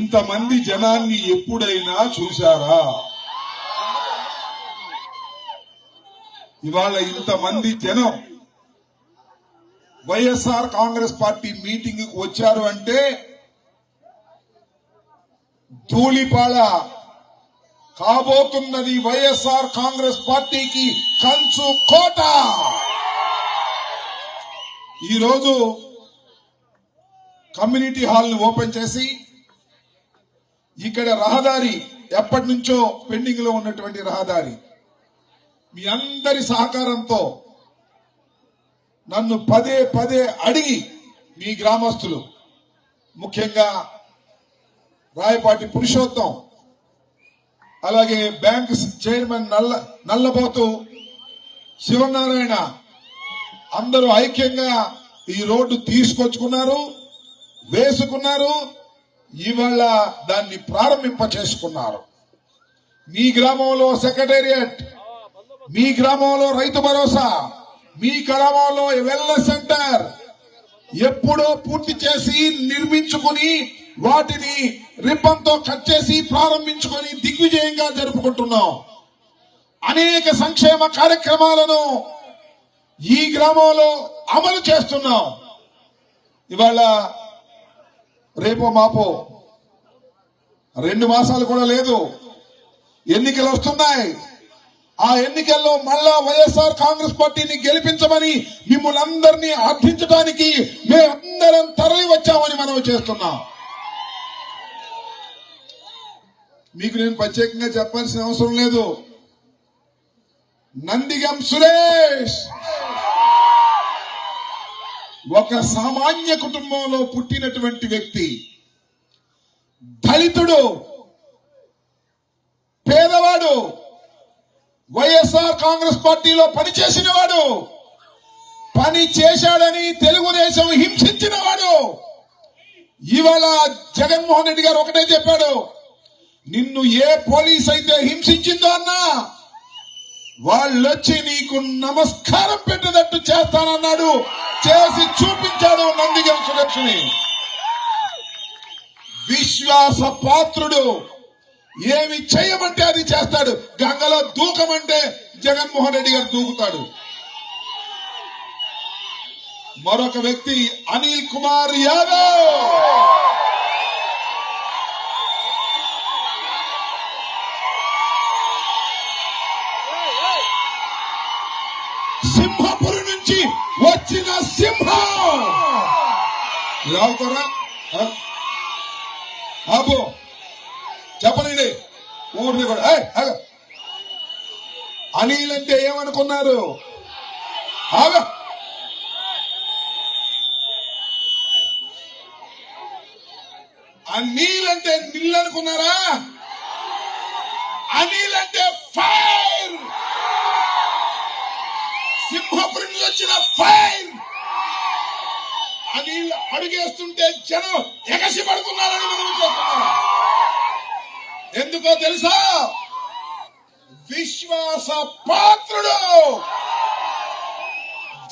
ఇంతమంది జనాన్ని ఎప్పుడైనా చూశారా? ఇవాళ ఇంతమంది జనం వైఎస్ఆర్ కాంగ్రెస్ పార్టీ మీటింగ్ కు వచ్చారు అంటే ధూళిపాళ కాబోతున్నది వైఎస్ఆర్ కాంగ్రెస్ పార్టీకి కంచు కోట. ఈరోజు కమ్యూనిటీ హాల్ ను ఓపెన్ చేసి ఇక్కడ రహదారి ఎప్పటి నుంచో పెండింగ్ లో ఉన్నటువంటి రహదారి మీ అందరి సహకారంతో నన్ను పదే పదే అడిగి మీ గ్రామస్తులు ముఖ్యంగా రాయపాటి పురుషోత్తం అలాగే బ్యాంక్ చైర్మన్ నల్లబోతు శివనారాయణ అందరూ ఐక్యంగా ఈ రోడ్డు తీసుకొచ్చుకున్నారు, వేసుకున్నారు. ఇవాళ దాన్ని ప్రారంభింప చేసుకున్నారు. మీ గ్రామంలో సెక్రటేరియట్, మీ గ్రామంలో రైతు భరోసా, మీ గ్రామంలో వెల్నెస్ సెంటర్ ఎప్పుడో పూర్తి చేసి నిర్మించుకుని వాటిని రిబ్బన్ తో కట్ చేసి ప్రారంభించుకొని దిగ్విజయంగా జరుపుకుంటున్నాం. అనేక సంక్షేమ కార్యక్రమాలను ఈ గ్రామంలో అమలు చేస్తున్నాం. ఇవాళ రేపో మాపో 2 మాసాలు కూడా లేదు, ఎన్నికలు వస్తున్నాయి. ఆ ఎన్నికల్లో మళ్ళా వైఎస్ఆర్ కాంగ్రెస్ పార్టీని గెలిపించమని మిమ్మల్ని అందరినీ అర్థించడానికి మేమందరం తరలి వచ్చామని మనం చేస్తున్నాం. మీకు నేను ప్రత్యేకంగా చెప్పాల్సిన అవసరం లేదు. నందిగం సురేష్ ఒక సామాన్య కుటుంబంలో పుట్టినటువంటి వ్యక్తి, దళితుడు, పేదవాడు, వైఎస్ఆర్ కాంగ్రెస్ పార్టీలో పనిచేసిన వాడు, పని చేశాడని తెలుగుదేశం హింసించిన వాడు. ఇవాళ జగన్మోహన్ రెడ్డి గారు ఒకటే చెప్పాడు, నిన్ను ఏ పోలీస్ అయితే హింసించిందో అన్నా వాళ్ళొచ్చి నీకు నమస్కారం పెట్టేటట్టు చేస్తానన్నాడు. చేసి చూపించాడు నందిగం సురేష్ని. విశ్వాస పాత్రుడు, ఏమి చేయమంటే అది చేస్తాడు. గంగలో దూకమంటే జగన్మోహన్ రెడ్డి గారు దూకుతాడు. మరొక వ్యక్తి అనిల్ కుమార్ యాదవ్, సింహపురి నుంచి వచ్చిన సింహం. రావుతారా ఆబో చెప్పనండి ఊరిని కూడా. అనిల్ అంటే ఏమనుకున్నారు? అనిల్ అంటే నిల్ అనుకున్నారా? అనిల్ అంటే ఫైర్, సింహపురి నుంచి వచ్చిన ఫైర్. అనిల్ అడుగేస్తుంటే జనం ఎగసి పడుతున్నారని మనం చూస్తున్నాం. ఎందుకో తెలుసా? విశ్వాస పాత్రుడు.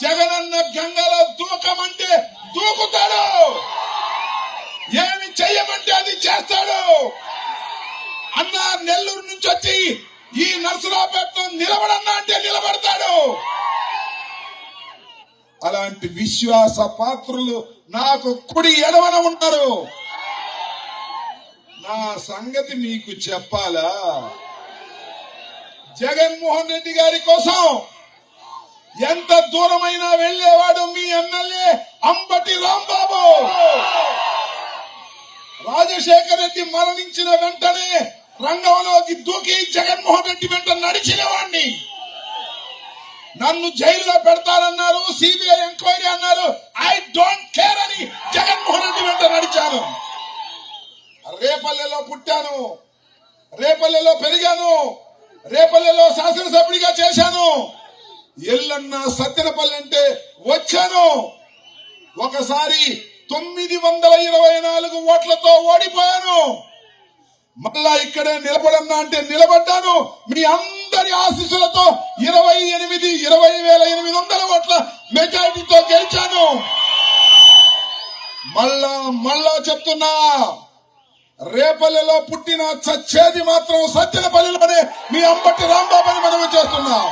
జగనన్న గంగలో దూకమంటే దూకుతాడు, ఏమి చెయ్యమంటే అది చేస్తాడు. అన్న నెల్లూరు నుంచి వచ్చి ఈ నర్సరావుపేటలో నిలబడన్నా అంటే నిలబడతాడు. అలాంటి విశ్వాస పాత్రులు నాకు కుడి ఎడమన ఉంటారు. నా సంగతి మీకు చెప్పాలా? జగన్మోహన్ రెడ్డి గారి కోసం ఎంత దూరమైనా వెళ్లేవాడు మీ ఎమ్మెల్యే అంబటి రాంబాబు. రాజశేఖర రెడ్డి మరణించిన వెంటనే రంగంలోకి దూకి జగన్మోహన్ రెడ్డి వెంట నడిచిన వాడిని. నన్ను జైల్లో పెడతారన్నారు, సిబిఐ ఎంక్వైరీ అన్నారు. ఐ డోంట్ కేర్ అని జగన్మోహన్ రెడ్డి వెంట నడిచాను. రేపల్లెలో పుట్టాను, రేపల్లెలో పెరిగాను, రేపల్లెలో శాసనసభ్యుడిగా చేశాను. ఎల్లన్న సత్తెనపల్లి అంటే వచ్చాను. ఒకసారి 924 ఓట్లతో ఓడిపోయాను. మళ్ళా ఇక్కడే నిలబడన్నా అంటే నిలబడ్డాను. మీ అందరి ఆశీస్సులతో 20,800 ఓట్ల మెజారిటీతో గెలిచాను. మళ్ళా చెప్తున్నా, రేపల్లెలో పుట్టిన చచ్చేది మాత్రం సత్తెనపల్లిలోనే మీ అంబటి రాంబాబు అని మనం చేస్తున్నాం.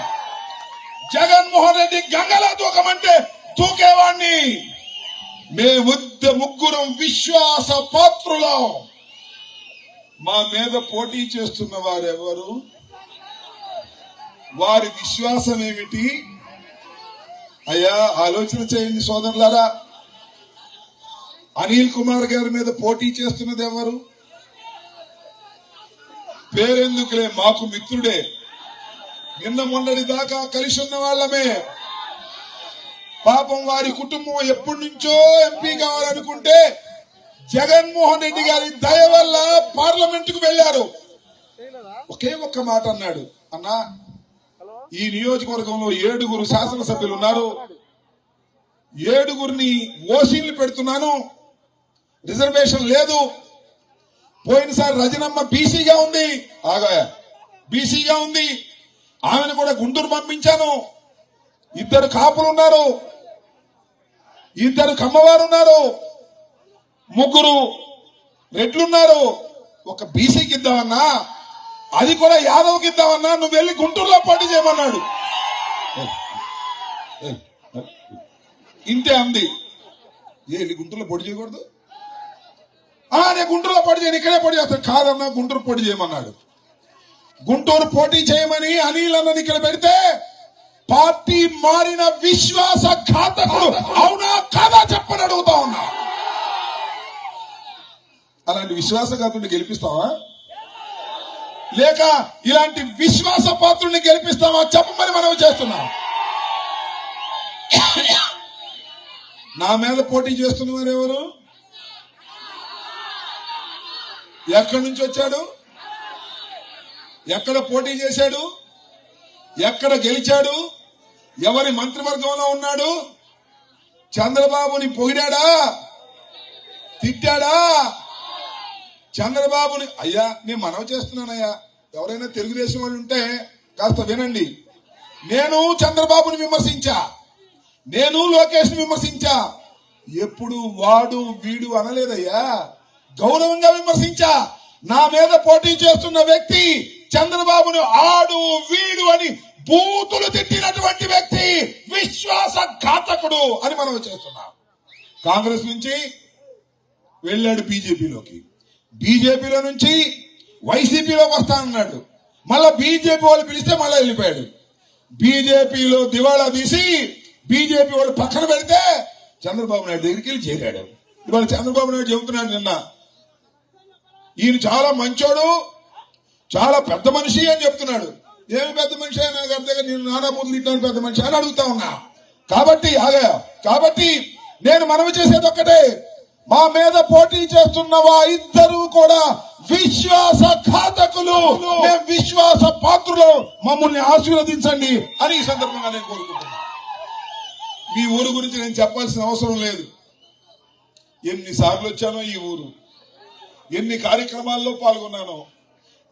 జగన్మోహన్ రెడ్డి గంగలా దూకమంటే దూకేవాణ్ణి. ముగ్గురం విశ్వాస పాత్రులం. మా మీద పోటీ చేస్తున్న వారెవరు? వారి విశ్వాసం ఏమిటి? అయ్యా ఆలోచన చేయండి సోదరులారా. అనిల్ కుమార్ గారి మీద పోటీ చేస్తున్నది ఎవరు? పేరెందుకులే, మాకు మిత్రుడే. నిన్న మొన్నటి దాకా కలిసి ఉన్న వాళ్ళమే. పాపం వారి కుటుంబం ఎప్పటి నుంచో ఎంపీ కావాలనుకుంటే జగన్మోహన్ రెడ్డి గారి దయ వల్ల పార్లమెంట్ కు వెళ్లారు. ఒకే ఒక్క మాట అన్నాడు, అన్నా ఈ నియోజకవర్గంలో 7 శాసనసభ్యులు ఉన్నారు, 7 ఓసీలు పెడుతున్నాను, రిజర్వేషన్ లేదు. పోయినసారి రజనమ్మ బీసీగా ఉంది, బీసీగా ఉంది, ఆమెను కూడా గుంటూరు పంపించాను. 2 కాపులు ఉన్నారు, 2 కమ్మవారు ఉన్నారు, 3 రెడ్లున్నారు. ఒక బీసీకి ఇద్దామన్నా, అది కూడా యాదవ్కి ఇద్దామన్నా, నువ్వు వెళ్ళి గుంటూరులో పోటీ చేయమన్నాడు. ఇంతే అంది. గుంటూరులో పోటీ చేయకూడదు, నేను గుంటూరులో పోటీ చేయను, ఇక్కడే పోటీ చేస్తాను. కాదన్నా గుంటూరు పోటీ చేయమన్నాడు. గుంటూరు పోటీ చేయమని అనిల్ అన్నది ఇక్కడ పెడితే పార్టీ మారిన విశ్వాస ఘాతకుడు అవునా కాదా చెప్పని అడుగుతా ఉన్నా. అలాంటి విశ్వాసఘాతుడిని గెలిపిస్తావా, లేక ఇలాంటి విశ్వాస పాత్రుల్ని గెలిపిస్తావా చెప్పమని మనం చేస్తున్నాం. నా మీద పోటీ చేస్తున్నవారు ఎవరు? ఎక్కడి నుంచి వచ్చాడు? ఎక్కడ పోటీ చేశాడు? ఎక్కడ గెలిచాడు? ఎవరి మంత్రివర్గంలో ఉన్నాడు? చంద్రబాబుని పొగిడాడా, తిట్టాడా? చంద్రబాబుని అయ్యా నేను మనవి చేస్తున్నానయ్యా, ఎవరైనా తెలుగుదేశం వాళ్ళు ఉంటే కాస్త వినండి. నేను చంద్రబాబుని విమర్శించా, నేను లోకేష్ ని విమర్శించా, ఎప్పుడు వాడు వీడు అనలేదయ్యా, గౌరవంగా విమర్శించా. నా మీద పోటీ చేస్తున్న వ్యక్తి చంద్రబాబును ఆడు వీడు అని బూతులు తిట్టినటువంటి వ్యక్తి విశ్వాస ఘాతకుడు అని మనం చేస్తున్నాం. కాంగ్రెస్ నుంచి వెళ్ళాడు బీజేపీలోకి, బీజేపీలో నుంచి వైసీపీలోకి వస్తానన్నాడు, మళ్ళా బీజేపీ వాళ్ళు పిలిస్తే మళ్ళా వెళ్ళిపోయాడు. బీజేపీలో దివాళా తీసి బీజేపీ వాళ్ళు పక్కన పెడితే చంద్రబాబు నాయుడు దగ్గరికి వెళ్ళి చేరాడు. ఇవాళ చంద్రబాబు నాయుడు చెబుతున్నాడు, నిన్న ఈయన చాలా మంచోడు, చాలా పెద్ద మనిషి అని చెప్తున్నాడు. ఏమి పెద్ద మనిషి అని నాకు అర్థం కాదు, నేను నానా బుద్ధులు ఇట్టాను పెద్ద మనిషి అని అడుగుతా ఉన్నా. కాబట్టి నేను మనవి చేసేది ఒక్కటే, మా మీద పోటీ చేస్తున్న ఇద్దరు కూడా విశ్వాస ఘాతకులు, మేము విశ్వాస పాత్రులు, మమ్మల్ని ఆశీర్వదించండి అని ఈ సందర్భంగా నేను కోరుకుంటున్నా. మీ ఊరు గురించి నేను చెప్పాల్సిన అవసరం లేదు. ఎన్నిసార్లు వచ్చానో ఈ ఊరు, ఎన్ని కార్యక్రమాల్లో పాల్గొన్నానో,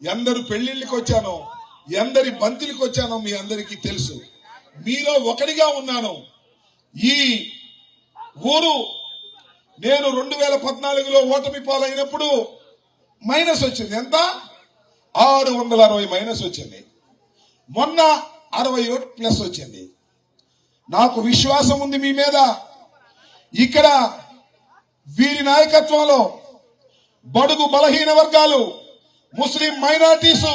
ఎందరు పెళ్లిళ్ళకి వచ్చానో, ఎందరి బంతులకు వచ్చానో మీ అందరికీ తెలుసు. మీలో ఒకటిగా ఉన్నాను. ఈ ఊరు నేను 2014లో ఓటమి పాలైనప్పుడు మైనస్ వచ్చింది. ఎంత? 660 మైనస్ వచ్చింది. మొన్న 61 ప్లస్ వచ్చింది. నాకు విశ్వాసం ఉంది మీ మీద. ఇక్కడ వీరి నాయకత్వంలో బడుగు బలహీన వర్గాలు, ముస్లిం మైనారిటీస్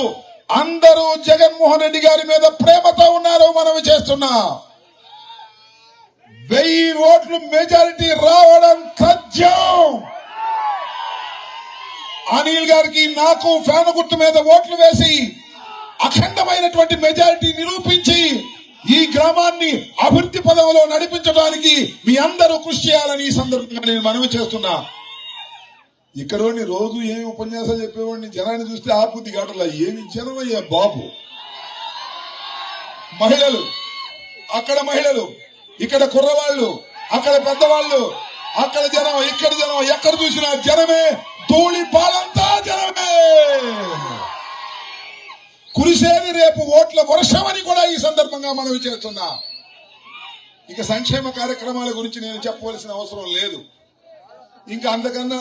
అందరూ జగన్మోహన్ రెడ్డి గారి మీద ప్రేమతో ఉన్నారు. మనవి చేస్తున్నా 1000 ఓట్లు మెజారిటీ రావడం ఖచ్చితం. అనిల్ గారికి నాకు ఫ్యాన్ గుర్తు మీద ఓట్లు వేసి అఖండమైనటువంటి మెజారిటీ నిరూపించి ఈ గ్రామాన్ని అభివృద్ధి పదంలో నడిపించడానికి మీ అందరూ కృషి చేయాలని ఈ సందర్భంగా నేను మనవి చేస్తున్నా. ఇక్కడోని రోజు ఏమి ఉపన్యాసాలు చెప్పేవాడిని, జనాన్ని చూస్తే ఆపుద్ది కాటలా. ఏమి జనమయ్యా బాబు. మహిళలు, అక్కడ మహిళలు, ఇక్కడ కుర్రవాళ్ళు, అక్కడ పెద్దవాళ్ళు, అక్కడ జనం, ఇక్కడ జనం, ఎక్కడ చూసినా జనమే, ధూళి పాలంతా జనమే. కురిసేది రేపు ఓట్ల వర్షమని కూడా ఈ సందర్భంగా మనవి చేస్తున్నా. ఇక సంక్షేమ కార్యక్రమాల గురించి నేను చెప్పవలసిన అవసరం లేదు. ఇంకా అంతకన్నా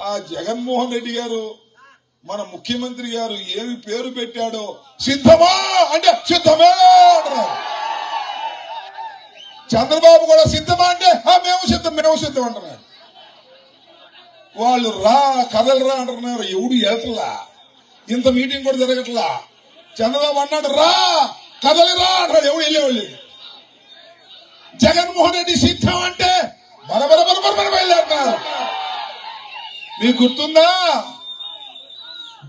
ఆ జగన్మోహన్ రెడ్డి గారు మన ముఖ్యమంత్రి గారు ఏమి పేరు పెట్టాడో సిద్ధమా అంటే సిద్ధమే అంటున్నారు. చంద్రబాబు కూడా సిద్ధమా అంటే మేము సిద్ధం అంటున్నారు. వాళ్ళు కదలరా అంటున్నారు. ఎవడు వెళ్తలా, ఇంత మీటింగ్ కూడా జరగట్లా. చంద్రబాబు అన్నాడు కదలిరా అంటారు. ఎవడు వెళ్ళేవాళ్ళు. జగన్మోహన్ రెడ్డి సిద్ధం అంటే బరబర బయలుదేరుతున్నారు. మీకు గుర్తుందా?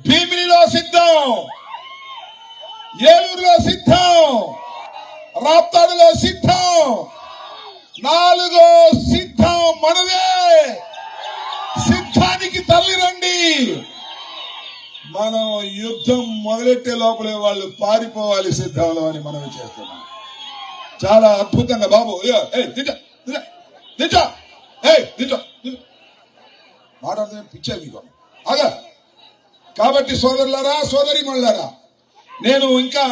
భీమిలిలో సిద్ధం, ఏలూరులో సిద్ధం, రాప్తాడులో సిద్ధం, 4వ సిద్ధం మనదే. సిద్ధానికి తరలిరండి. మనం యుద్ధం మొదలెట్టే లోపలే వాళ్ళు పారిపోవాలి సిద్ధంలో అని మనం చేస్తున్నాం. చాలా అద్భుతంగా బాబు మాట్లాడుతూ పిచ్చా మీకు అగా. కాబట్టి సోదరులారా, సోదరీమణులారా, నేను ఇంకా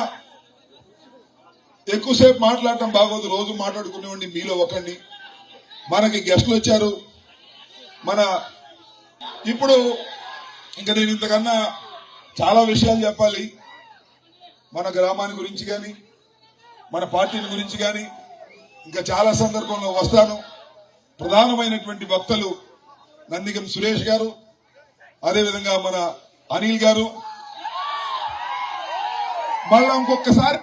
ఎక్కువసేపు మాట్లాడటం బాగోదు. రోజు మాట్లాడుకునేవాడిని మీలో ఒకరిని. మనకి గెస్టులు వచ్చారు. ఇప్పుడు ఇంకా నేను ఇంతకన్నా చాలా విషయాలు చెప్పాలి. మన గ్రామాన్ని గురించి కానీ, మన పార్టీని గురించి కానీ ఇంకా చాలా సందర్భంలో వస్తాను. ప్రధానమైనటువంటి వక్తలు నందిగం సురేష్ గారు, అదేవిధంగా మన అనిల్ గారు. మళ్ళా ఇంకొకసారి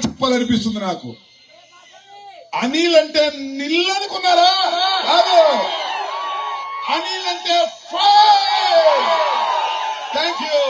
చెప్పాలనిపిస్తుంది నాకు. అనిల్ అంటే నిల్ అనుకున్నారా? కాదు, అనిల్ అంటే ఫైర్. Thank you.